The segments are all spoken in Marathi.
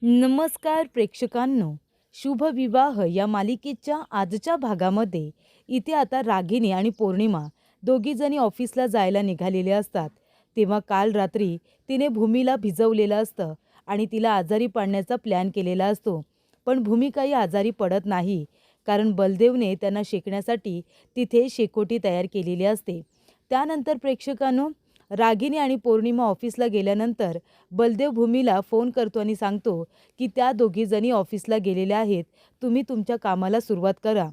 नमस्कार प्रेक्षकांनो. शुभ विवाह या मालिकेच्या आजच्या भागामध्ये इथे आता रागिनी आणि पौर्णिमा दोघीजणी ऑफिसला जायला निघालेले असतात. तेव्हा काल रात्री तिने भूमीला भिजवलेलं असतं आणि तिला आजारी पाडण्याचा प्लॅन केलेला असतो. पण भूमी काही आजारी पडत नाही, कारण बलदेवने त्यांना शेकण्यासाठी तिथे शेकोटी तयार केलेली असते. त्यानंतर प्रेक्षकांनो, रागिनी आणि पौर्णिमा ऑफिसला गेल्यानंतर बलदेव भूमीला फोन करतो आणि सांगतो की त्या दोघीजणी ऑफिसला गेलेल्या आहेत, तुम्ही तुमच्या कामाला सुरुवात करा.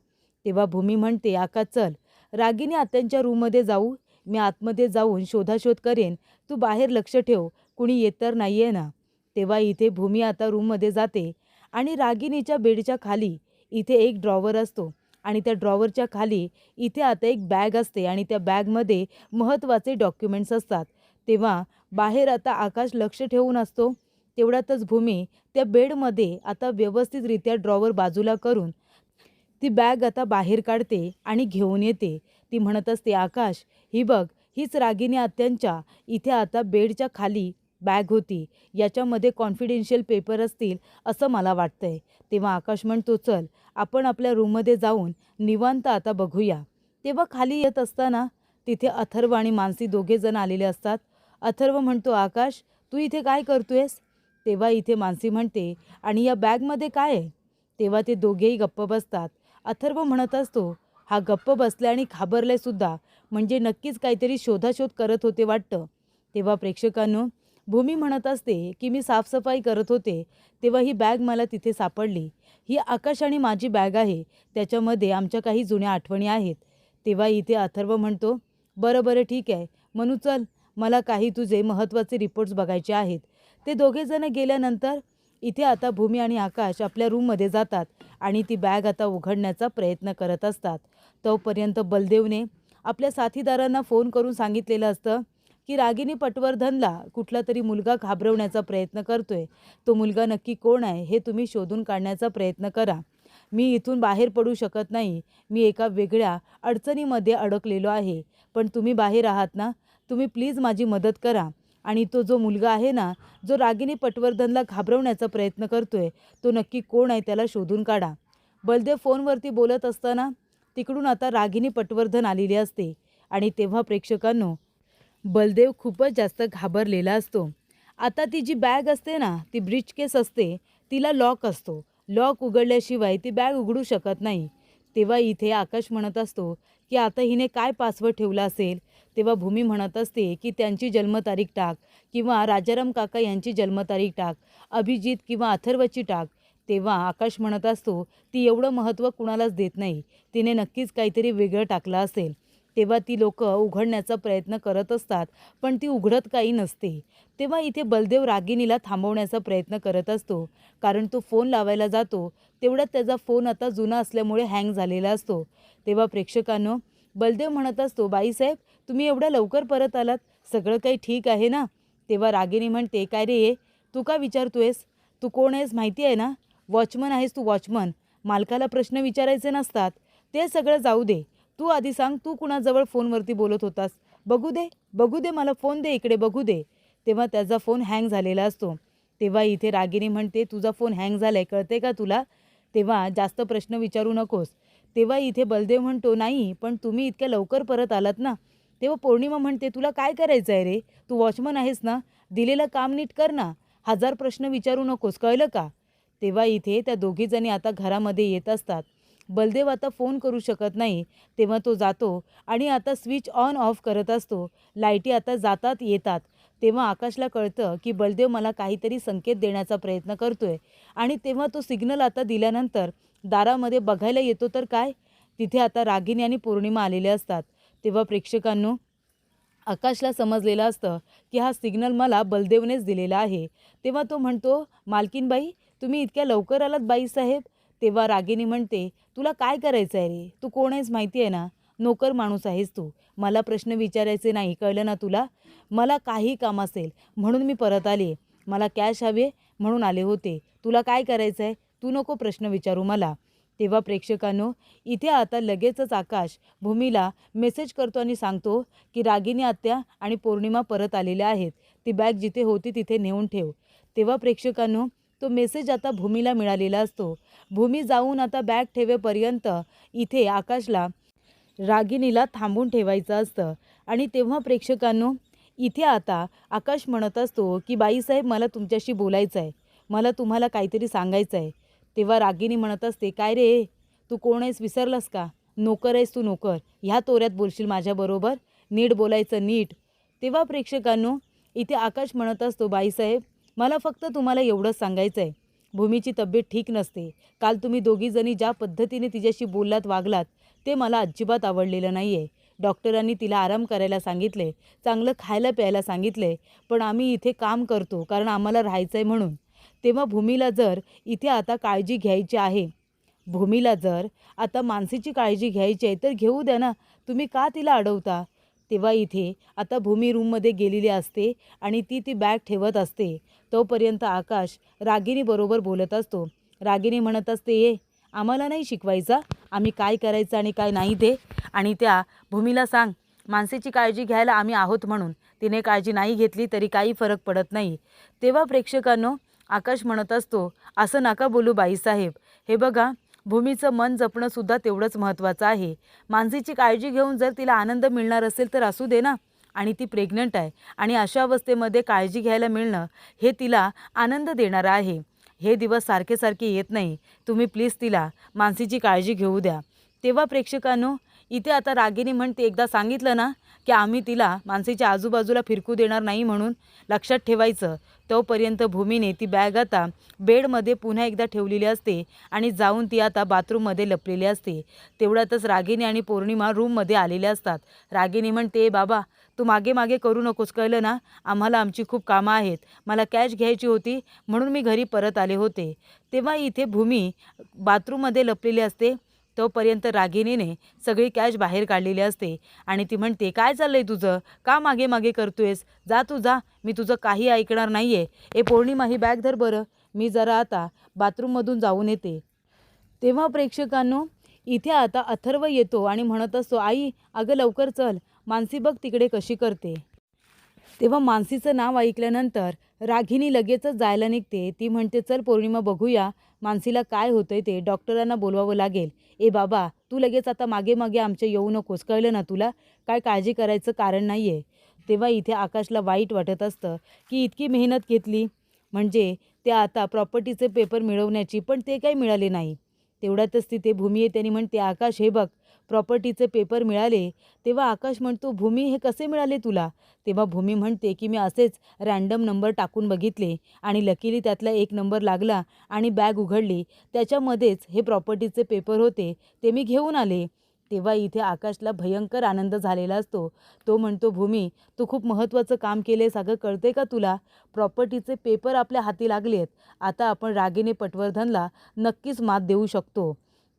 तेव्हा भूमी म्हणते, आकाश चल, रागिनी आत्यांच्या रूममध्ये जाऊ, मी आतमध्ये जाऊन शोधाशोध करेन, तू बाहेर लक्ष ठेव, कुणी येत तर नाही आहे ना. तेव्हा इथे भूमी आता रूममध्ये जाते आणि रागिनीच्या बेडच्या खाली इथे एक ड्रॉवर असतो आणि त्या ड्रॉवरच्या खाली इथे आता एक बॅग असते आणि त्या बॅगमध्ये महत्त्वाचे डॉक्युमेंट्स असतात. तेव्हा बाहेर आता आकाश लक्ष ठेवून असतो. तेवढ्यातच भूमी त्या बेडमध्ये आता व्यवस्थितरित्या ड्रॉवर बाजूला करून ती बॅग आता बाहेर काढते आणि घेऊन येते. ती म्हणत असते, आकाश ही बघ, हीच रागिनी आत्यांच्या इथे आता बेडच्या खाली बॅग होती, याच्यामध्ये कॉन्फिडेन्शियल पेपर असतील असं मला वाटतंय. तेव्हा आकाश म्हणतो, चल आपण आपल्या रूममध्ये जाऊन निवांत आता बघूया. तेव्हा खाली येत असताना तिथे अथर्व आणि मानसी दोघे जण आलेले असतात. अथर्व म्हणतो, आकाश तू इथे काय करतोयस? तेव्हा इथे मानसी म्हणते, आणि या बॅगमध्ये काय आहे? तेव्हा ते दोघेही गप्प बसतात. अथर्व म्हणत असतो, हा गप्प बसलाय आणि घाबरलाय सुद्धा, म्हणजे नक्कीच काहीतरी शोधाशोध करत होते वाटतं. तेव्हा प्रेक्षकांनो, भूमी म्हणत असते की मी साफसफाई करत होते तेव्हा ही बॅग मला तिथे सापडली. ही आकाश आणि माझी बॅग आहे, त्याच्यामध्ये आमच्या काही जुन्या आठवणी आहेत. तेव्हा इथे अथर्व म्हणतो, बरं बरं ठीक आहे म्हणू, चल मला काही तुझे महत्त्वाचे रिपोर्ट्स बघायचे आहेत. ते दोघेजण गेल्यानंतर इथे आता भूमी आणि आकाश आपल्या रूममध्ये जातात आणि ती बॅग आता उघडण्याचा प्रयत्न करत असतात. तोपर्यंत बलदेवने आपल्या साथीदारांना फोन करून सांगितलेलं असतं की रागिनी पटवर्धनला कुठला तरी मुलगा घाबरवण्याचा प्रयत्न करतोय. तो मुलगा नक्की कोण आहे हे तुम्ही शोधून काढण्याचा प्रयत्न करा. मी इथून बाहेर पडू शकत नाही, मी एका वेगळ्या अडचणीमध्ये अडकलेलो आहे. पण तुम्ही बाहेर आहात ना, तुम्ही प्लीज माझी मदत करा. आणि तो जो मुलगा आहे ना, जो रागिनी पटवर्धनला घाबरवण्याचा प्रयत्न करतोय, तो नक्की कोण आहे त्याला शोधून काढा. बलदेव फोनवरती बोलत असताना तिकडून आता रागिनी पटवर्धन आलेली असते आणि तेव्हा प्रेक्षकांनो, बलदेव खूपच जास्त घाबरलेला असतो. आता ती जी बॅग असते ना, ती ब्रीचकेस असते, तिला लॉक असतो. लॉक उघडल्याशिवाय ती बॅग उघडू शकत नाही. तेव्हा इथे आकाश म्हणत असतो की आता हिने काय पासवर्ड ठेवला असेल. तेव्हा भूमी म्हणत असते की त्यांची जन्मतारीख टाक किंवा राजाराम काका यांची जन्मतारीख टाक, अभिजित किंवा अथर्वची टाक. तेव्हा आकाश म्हणत असतो, ती एवढं महत्त्व कुणालाच देत नाही, तिने नक्कीच काहीतरी वेगळं टाकलं असेल. तेव्हा ती लोकं उघडण्याचा प्रयत्न करत असतात, पण ती उघडत काही नसते. तेव्हा इथे बलदेव रागिनीला थांबवण्याचा प्रयत्न करत असतो, कारण तो फोन लावायला जातो तेवढ्यात त्याचा फोन आता जुना असल्यामुळे हँग झालेला असतो. तेव्हा प्रेक्षकांनो, बलदेव म्हणत असतो, बाईसाहेब तुम्ही एवढ्या लवकर परत आलात, सगळं काही ठीक आहे ना? तेव्हा रागिनी म्हणते, काय रे, तू का विचारतोयस? तू कोण आहेस माहिती आहे ना? वॉचमन आहेस तू, वॉचमन. मालकाला प्रश्न विचारायचे नसतात. ते सगळं जाऊ दे, तू आधी सांग, तू कुणाजवळ फोनवरती बोलत होतास? बघू दे, बघू दे, मला फोन दे इकडे, बघू दे. तेव्हा त्याचा फोन हँग झालेला असतो. तेव्हा इथे रागिनी म्हणते, तुझा फोन हँग झालाय, कळते का तुला? तेव्हा जास्त प्रश्न विचारू नकोस. तेव्हा इथे बलदेव म्हणतो, नाही पण तुम्ही इतक्या लवकर परत आलात ना. तेव्हा पौर्णिमा म्हणते, तुला काय करायचं आहे रे? तू वॉचमन आहेस ना, दिलेलं काम नीट कर ना, हजार प्रश्न विचारू नकोस, कळलं का? तेव्हा इथे त्या दोघीजणी आता घरामध्ये येत असतात. बलदेव आता फोन करू शकत नाही, तेव्हा तो जातो आणि आता स्विच ऑन ऑफ करत असतो. लाईटी आता जातात येतात. तेव्हा आकाशला कळतं की बलदेव मला काहीतरी संकेत देण्याचा प्रयत्न करतोय आणि तेव्हा तो सिग्नल आता दिल्यानंतर दारामध्ये बघायला येतो तर काय, तिथे आता रागिनी आणि पौर्णिमा आलेले असतात. तेव्हा प्रेक्षकांनो, आकाशला समजलेलं असतं की हा सिग्नल मला बलदेवनेच दिलेला आहे. तेव्हा तो म्हणतो, मालकीनबाई तुम्ही इतक्या लवकर आलात बाईसाहेब? तेव्हा रागिनी म्हणते, तुला काय करायचं आहे रे? तू कोण आहेस माहिती आहे ना? नोकर माणूस आहेस तू, मला प्रश्न विचारायचे नाही, कळलं ना तुला? मला काही काम असेल म्हणून मी परत आले, मला कॅश हवे म्हणून आले होते. तुला काय करायचं आहे? तू नको प्रश्न विचारू मला. तेव्हा प्रेक्षकांनो, इथे आता लगेचच आकाश भूमीला मेसेज करतो आणि सांगतो की रागिनी आत्या आणि पौर्णिमा परत आलेल्या आहेत, ती बॅग जिथे होती तिथे नेऊन ठेव. तेव्हा प्रेक्षकांनो, तो मेसेज आता भूमीला मिळालेला असतो. भूमी जाऊन आता बॅग ठेवेपर्यंत इथे आकाशला रागिणीला थांबून ठेवायचं असतं. आणि तेव्हा प्रेक्षकांनो, इथे आता आकाश म्हणत असतो की बाईसाहेब, मला तुमच्याशी बोलायचं आहे, मला तुम्हाला काहीतरी सांगायचं आहे. तेव्हा रागिणी म्हणत असते, काय रे, तू कोण आहेस, विसरलास का? नोकर आहेस तू, नोकर. ह्या तोऱ्यात बोलशील माझ्याबरोबर? नीट बोलायचं, नीट. तेव्हा प्रेक्षकांनो, इथे आकाश म्हणत असतो, बाईसाहेब, मला फक्त तुम्हाला एवढंच सांगायचं आहे, भूमीची तब्येत ठीक नसते. काल तुम्ही दोघीजणी ज्या पद्धतीने तिच्याशी बोललात, वागलात, ते मला अजिबात आवडलेलं नाही आहे. डॉक्टरांनी तिला आराम करायला सांगितले, चांगलं खायला प्यायला सांगितले, पण आम्ही इथे काम करतो कारण आम्हाला राहायचं आहे म्हणून. तेव्हा भूमीला जर इथे आता काळजी घ्यायची आहे, भूमीला जर आता मानसीची काळजी घ्यायची आहे, तर घेऊ द्या ना, तुम्ही का तिला अडवता? तेव्हा इथे आता भूमी रूममध्ये गेलेली असते आणि ती बॅग ठेवत असते. तोपर्यंत आकाश रागिणीबरोबर बोलत असतो. रागिणी म्हणत असते, ये, आम्हाला नाही शिकवायचा आम्ही काय करायचं आणि काय नाही ते. आणि त्या भूमीला सांग, मानसीची काळजी घ्यायला आम्ही आहोत म्हणून. तिने काळजी नाही घेतली तरी काही फरक पडत नाही. तेव्हा प्रेक्षकांनो, आकाश म्हणत असतो, असं नका बोलू बाईसाहेब. हे बघा, भूमीचं मन जपणंसुद्धा तेवढंच महत्त्वाचं आहे. मानसीची काळजी घेऊन जर तिला आनंद मिळणार असेल तर असू दे ना. आणि ती प्रेग्नंट आहे आणि अशा अवस्थेमध्ये काळजी घ्यायला मिळणं हे तिला आनंद देणारं आहे. हे दिवस सारखे सारखे येत नाही. तुम्ही प्लीज तिला मानसीची काळजी घेऊ द्या. तेव्हा प्रेक्षकांनो, इथे आता रागिणी म्हणते, एकदा सांगितलं ना की आम्ही तिला मानसीच्या आजूबाजूला फिरकू देणार नाही म्हणून, लक्षात ठेवायचं. तोपर्यंत भूमीने ती बॅग आता बेडमध्ये पुन्हा एकदा ठेवलेली असते आणि जाऊन ती आता बाथरूममध्ये लपलेली असते. तेवढ्यातच रागिणी आणि पौर्णिमा रूममध्ये आलेल्या असतात. रागिणी म्हणते, बाबा, तू मागे मागे करू नकोस, कळलं ना? आम्हाला आमची खूप कामं आहेत. मला कॅश घ्यायची होती म्हणून मी घरी परत आले होते. तेव्हा इथे भूमी बाथरूममध्ये लपलेली असते. तोपर्यंत रागिणीने सगळी कॅश बाहेर काढलेली असते आणि ती म्हणते, काय चाललंय तुझं? का मागे मागे करतोयस? जा तू जा, मी तुझं काही ऐकणार नाही आहे. ए पौर्णिमा, ही बॅग धर बरं, मी जरा आता बाथरूममधून जाऊन येते. तेव्हा प्रेक्षकांनो, इथे आता अथर्व येतो आणि म्हणत असतो, आई, अगं लवकर चल, मानसी बघ तिकडे कशी करते. तेव्हा मानसीचं नाव ऐकल्यानंतर रागिणी लगेचच जायला निघते. ती म्हणते, चल पौर्णिमा, बघूया मानसीला काय होतंय ते, डॉक्टरांना बोलवावं लागेल. ए बाबा, तू लगेच आता मागे मागे आमच्या येऊ नकोस, कळलं ना तुला? काय काळजी करायचं कारण नाही आहे. तेव्हा इथे आकाशला वाईट वाटत असतं की इतकी मेहनत घेतली म्हणजे ते आता प्रॉपर्टीचे पेपर मिळवण्याची, पण ते काही मिळाले नाही. तेवढ्यातच तिथे भूमी येते आणि म्हणते, आकाश, हे बघ, प्रॉपर्टीचे पेपर मिळाले. तेव्हा आकाश म्हणतो, भूमी, हे कसे मिळाले तुला? तेव्हा भूमी म्हणते की मी असेच रँडम नंबर टाकून बघितले आणि लकीली त्यातला एक नंबर लागला आणि बॅग उघडली, त्याच्यामध्येच हे प्रॉपर्टीचे पेपर होते, ते मी घेऊन आले. तेव्हा इथे आकाशला भयंकर आनंद झालेला असतो. तो म्हणतो, भूमी, तू खूप महत्त्वाचं काम केले, सगळं कळते का तुला? प्रॉपर्टीचे पेपर आपल्या हाती लागलेत. आता आपण रागिणी पटवर्धनला नक्कीच मात देऊ शकतो.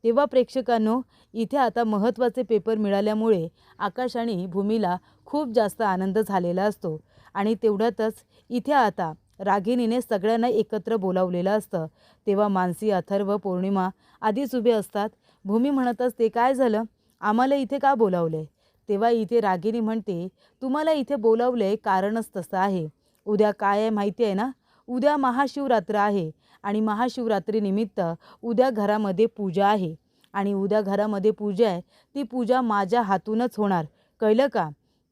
तेव्हा प्रेक्षकांनो, इथे आता महत्त्वाचे पेपर मिळाल्यामुळे आकाश आणि भूमीला खूप जास्त आनंद झालेला असतो. आणि तेवढ्यातच इथे आता रागिणीने सगळ्यांना एकत्र बोलावलेलं असतं. तेव्हा मानसी, अथर्व, पौर्णिमा आधीच उभे असतात. भूमी म्हणत असते, काय झालं, आम्हाला इथे का बोलावलं आहे? तेव्हा इथे रागिणी म्हणते, तुम्हाला इथे बोलावलं आहे कारणच तसं आहे. उद्या काय आहे माहिती आहे ना? उद्या महाशिवरात्र आहे आणि महाशिवरात्रीनिमित्त उद्या घरामध्ये पूजा आहे आणि उद्या घरामध्ये पूजा आहे, ती पूजा माझ्या हातूनच होणार, कळलं का?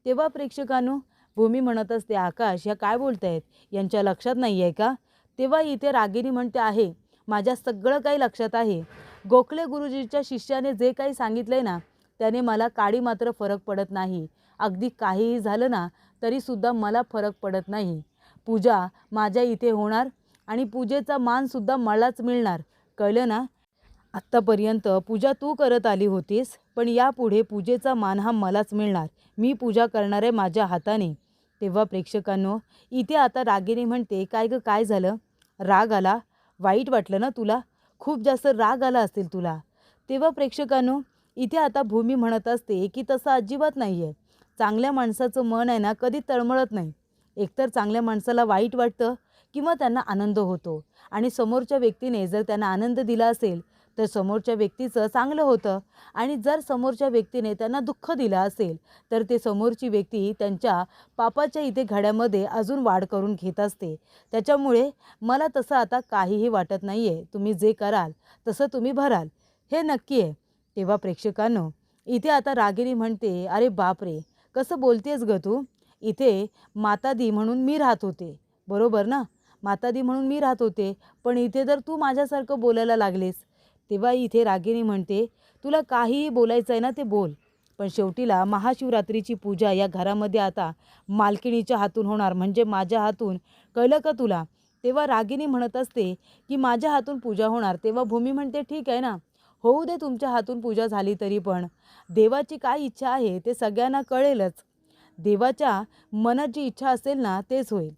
तेव्हा प्रेक्षकांनो, भूमी म्हणत असते, आकाश, ह्या काय बोलतायत, यांच्या लक्षात नाही आहे का? तेव्हा इथे रागिणी म्हणते, आहे, माझ्या सगळं काही लक्षात आहे. गोखले गुरुजीच्या शिष्याने जे काही सांगितलं आहे ना, त्याने मला काडी मात्र फरक पडत नाही. अगदी काहीही झालं ना तरीसुद्धा मला फरक पडत नाही. पूजा माझ्या इथे होणार आणि पूजेचा मानसुद्धा मलाच मिळणार, कळलं ना? आत्तापर्यंत पूजा तू करत आली होतीस, पण यापुढे पूजेचा मान हा मलाच मिळणार. मी पूजा करणार आहे माझ्या हाताने. तेव्हा प्रेक्षकांनो, इथे आता रागिणी म्हणते, काय गं, काय झालं? राग आला? वाईट वाटलं ना तुला? खूप जास्त राग आला असेल तुला. तेव्हा प्रेक्षकांनो, इथे आता भूमी म्हणत असते की तसं अजिबात नाही आहे. चांगल्या माणसाचं मन आहे ना, कधी तळमळत नाही. एकतर चांगल्या माणसाला वाईट वाटतं किंवा त्यांना आनंद होतो आणि समोरच्या व्यक्तीने जर त्यांना आनंद दिला असेल तर समोरच्या व्यक्तीचं चांगलं होतं आणि जर समोरच्या व्यक्तीने त्यांना दुःख दिलं असेल तर ते समोरची व्यक्ती त्यांच्या पापाच्या इथे घड्यामध्ये अजून वाढ करून घेत असते. त्याच्यामुळे मला तसं आता काहीही वाटत नाही आहे. तुम्ही जे कराल तसं तुम्ही भराल, हे नक्की आहे. तेव्हा प्रेक्षकांनो, इथे आता रागिनी म्हणते, अरे बापरे, कसं बोलतेस गं तू? इथे मातादी म्हणून मी राहत होते, बरोबर ना? मातादी म्हणून मी राहत होते, पण इथे तर तू माझ्यासारखं बोलायला लागलेस. तेव्हा इथे रागिनी म्हणते, तुला काहीही बोलायचं आहे ना ते बोल, पण शेवटीला महाशिवरात्रीची पूजा या घरामध्ये आता मालकिणीच्या हातून होणार, म्हणजे माझ्या हातून. कळलं का तुला? तेव्हा रागिनी म्हणत असते की माझ्या हातून पूजा होणार. तेव्हा भूमी म्हणते, ठीक आहे ना, होऊ दे तुमच्या हातून पूजा झाली तरी, पण देवाची काय इच्छा आहे ते सगळ्यांना कळेलच. देवाच्या मनात जी इच्छा असेल ना तेच होईल.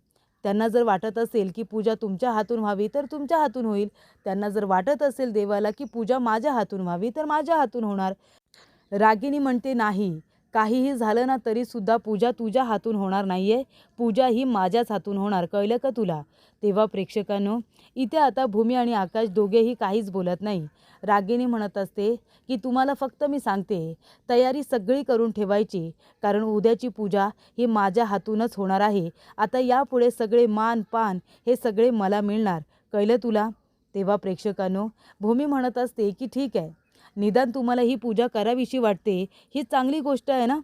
त्यांना जर वाटत असेल की पूजा तुमच्या हातून व्हावी तर तुमच्या हातून होईल. त्यांना जर वाटत असेल देवाला की पूजा माझ्या हातून व्हावी तर माझ्या हातून होणार. रागिनी म्हणते, नाही, काहीही झालं ना तरीसुद्धा पूजा तुझ्या हातून होणार नाही आहे, पूजा ही माझ्याच हातून होणार. कळलं का तुला? तेव्हा प्रेक्षकांनो, इथे आता भूमी आणि आकाश दोघेही काहीच बोलत नाही. रागिनी म्हणत असते की तुम्हाला फक्त मी सांगते, तयारी सगळी करून ठेवायची, कारण उद्याची पूजा ही माझ्या हातूनच होणार आहे. आता यापुढे सगळे मान पान हे सगळे मला मिळणार. कळलं तुला? तेव्हा प्रेक्षकांनो, भूमी म्हणत असते की ठीक आहे, निदान तुम्हाला ही पूजा करावीशी वाटते, ही चांगली गोष्ट आहे ना?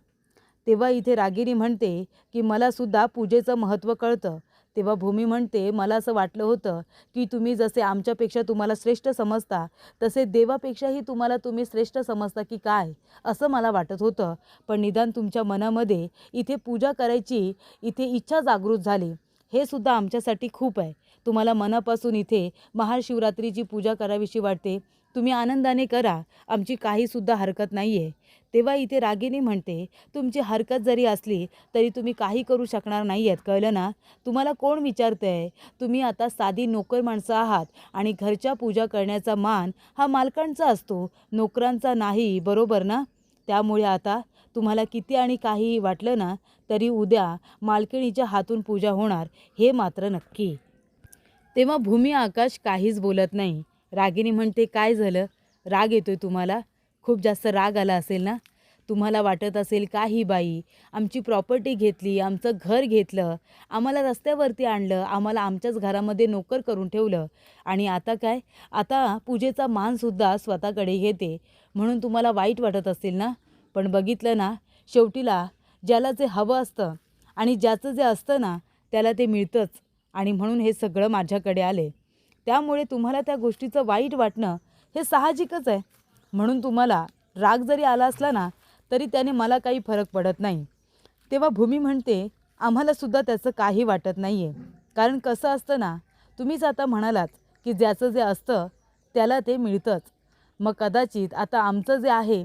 तेव्हा इथे रागिनी म्हणते की मलासुद्धा पूजेचं महत्त्व कळतं. तेव्हा भूमी म्हणते, मला असं वाटलं होतं की तुम्ही जसे आमच्यापेक्षा तुम्हाला श्रेष्ठ समजता तसे देवापेक्षाही तुम्ही श्रेष्ठ समजता की काय, असं मला वाटत होतं. पण निदान तुमच्या मनामध्ये इथे पूजा करायची इथे इच्छा जागृत झाली, हे सुद्धा आमच्यासाठी खूप आहे. तुम्हाला मनापासून इथे महाशिवरात्रीची पूजा करावीशी वाटते, तुम्ही आनंदाने करा, आमची काहीसुद्धा हरकत नाही आहे. तेव्हा इथे रागिनी म्हणते, तुमची हरकत जरी असली तरी तुम्ही काही करू शकणार नाही आहेत. कळलं ना? तुम्हाला कोण विचारतं आहे? तुम्ही आता साधी नोकर माणसं आहात आणि घरच्या पूजा करण्याचा मान हा मालकांचा असतो, नोकरांचा नाही, बरोबर ना? त्यामुळे आता तुम्हाला किती आणि काहीही वाटलं ना तरी उद्या मालकिणीच्या हातून पूजा होणार, हे मात्र नक्की. तेव्हा भूमी आकाश काहीच बोलत नाही. रागिनी म्हणते, काय झालं? राग येतोय तुम्हाला? खूप जास्त राग आला असेल ना? तुम्हाला वाटत असेल का ही बाई आमची प्रॉपर्टी घेतली, आमचं घर घेतलं, आम्हाला रस्त्यावरती आणलं, आम्हाला आमच्याच घरामध्ये नोकर करून ठेवलं आणि आता काय, आता पूजेचा मानसुद्धा स्वतःकडे घेते, म्हणून तुम्हाला वाईट वाटत असेल ना? पण बघितलं ना, शेवटीला ज्याला जे हवं असतं आणि ज्याचं जे असतं ना त्याला ते मिळतंच, आणि म्हणून हे सगळं माझ्याकडे आले. त्यामुळे तुम्हाला त्या गोष्टीचं वाईट वाटणं हे साहजिकच आहे. म्हणून तुम्हाला राग जरी आला असला ना तरी त्याने मला काही फरक पडत नाही. तेव्हा भूमी म्हणते, आम्हालासुद्धा त्याचं काही वाटत नाही आहे, कारण कसं असतं ना, तुम्हीच आता म्हणालात की ज्याचं जे असतं त्याला ते मिळतंच. मग कदाचित आता आमचं जे आहे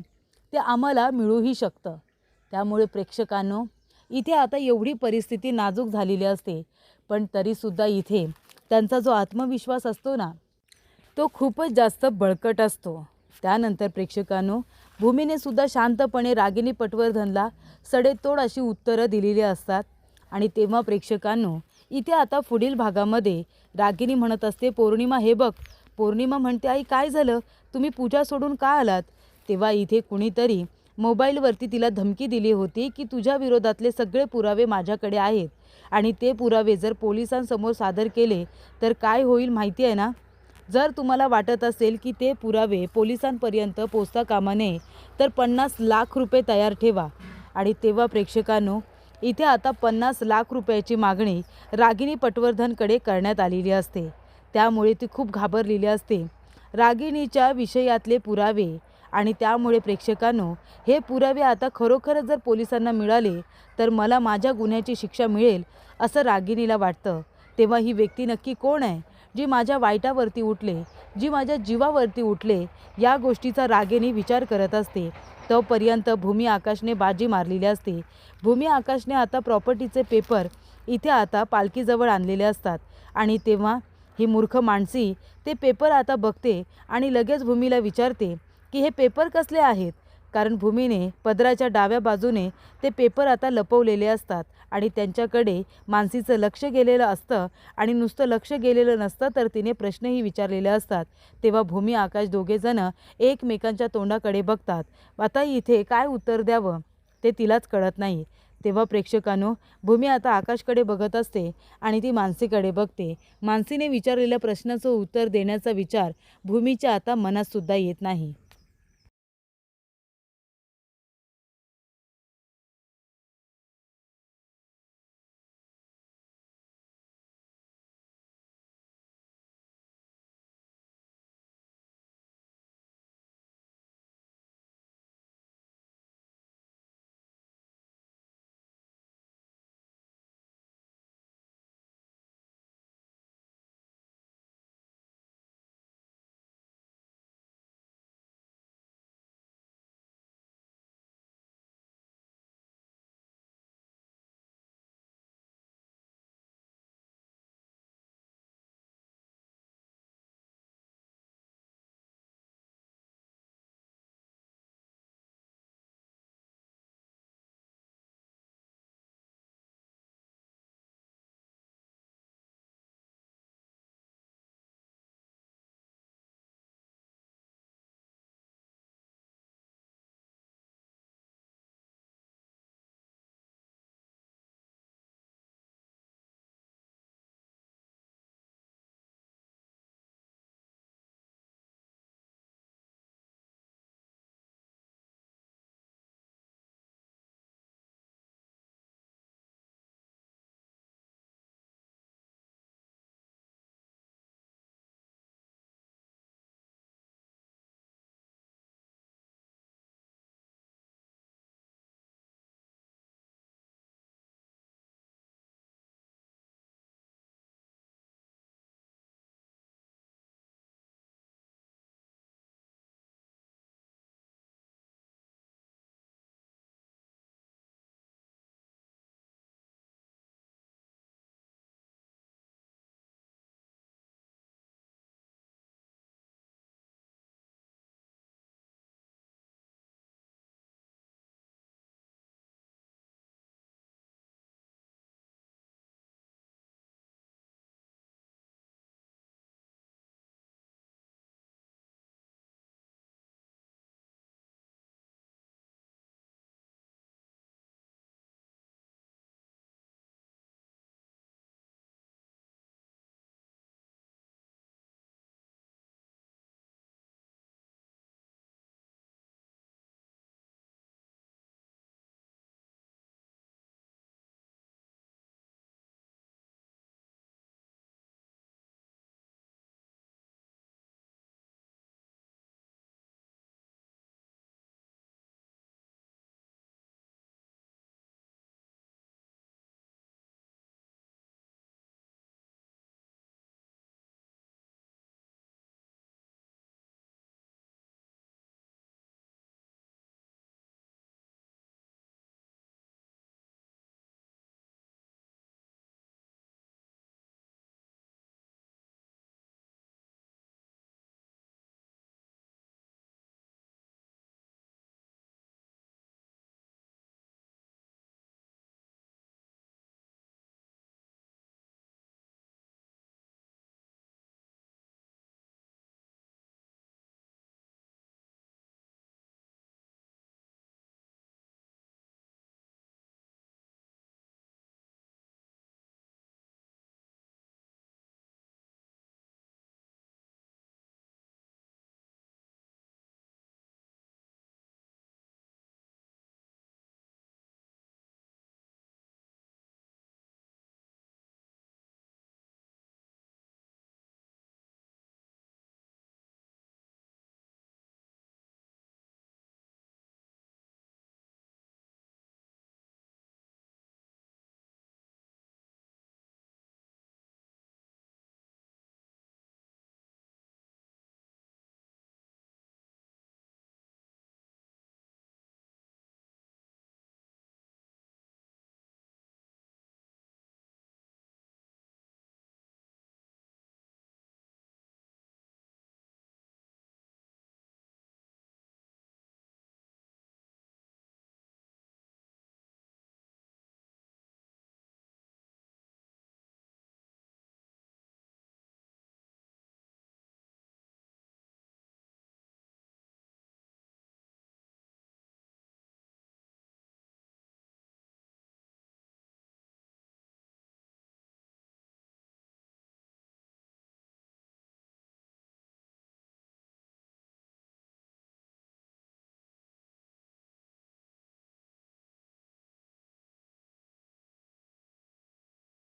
ते आम्हाला मिळूही शकतं. त्यामुळे प्रेक्षकांनो, इथे आता एवढी परिस्थिती नाजूक झालेली असते, पण तरीसुद्धा इथे त्यांचा जो आत्मविश्वास असतो ना तो खूपच जास्त बळकट असतो. त्यानंतर प्रेक्षकांनो, भूमीने सुद्धा शांतपणे रागिनी पटवर्धनला सडेतोड अशी उत्तरं दिलेली असतात. आणि तेव्हा प्रेक्षकांनो, इथे आता पुढील भागामध्ये रागिनी म्हणत असते, पौर्णिमा हे बघ. पौर्णिमा म्हणते, आई काय झालं, तुम्ही पूजा सोडून का आलात? तेव्हा इथे कुणीतरी मोबाईलवरती तिला धमकी दिली होती की तुझ्या विरोधातले सगळे पुरावे माझ्याकडे आहेत आणि ते पुरावे जर पोलिसांसमोर सादर केले तर काय होईल माहिती आहे ना? जर तुम्हाला वाटत असेल की ते पुरावे पोलिसांपर्यंत पोचता कामा नये तर 50 लाख रुपये तयार ठेवा. आणि तेव्हा प्रेक्षकांनो, इथे आता 50 लाख रुपयाची मागणी रागिनी पटवर्धनकडे करण्यात आलेली असते. त्यामुळे ती खूप घाबरलेली असते. रागिनीच्या विषयातले पुरावे, आणि त्यामुळे प्रेक्षकांनो, हे पुरावे आता खरोखरच जर पोलिसांना मिळाले तर मला माझ्या गुन्ह्याची शिक्षा मिळेल असं रागिनीला वाटतं. तेव्हा ही व्यक्ती नक्की कोण आहे जी माझ्या वाईटावरती उठले, जी माझ्या जीवावरती उठले, या गोष्टीचा रागिनी विचार करत असते. तोपर्यंत भूमी आकाशने बाजी मारलेली असते. भूमी आकाशने आता प्रॉपर्टीचे पेपर इथे आता पालखीजवळ आणलेले असतात. आणि तेव्हा ही मूर्ख माणसी ते पेपर आता बघते आणि लगेच भूमीला विचारते की हे पेपर कसले आहेत, कारण भूमीने पदराच्या डाव्या बाजूने ते पेपर आता लपवलेले असतात आणि त्यांच्याकडे मानसीचं लक्ष गेलेलं असतं आणि नुसतं लक्ष गेलेलं नसतं तर तिने प्रश्नही विचारलेले असतात. तेव्हा भूमी आकाश दोघेजण एकमेकांच्या तोंडाकडे बघतात. आता इथे काय उत्तर द्यावं ते तिलाच कळत नाही. तेव्हा प्रेक्षकांनो, भूमी आता आकाशकडे बघत असते आणि ती मानसीकडे बघते. मानसीने विचारलेल्या प्रश्नाचं उत्तर देण्याचा विचार भूमीच्या आता मनात सुद्धा येत नाही.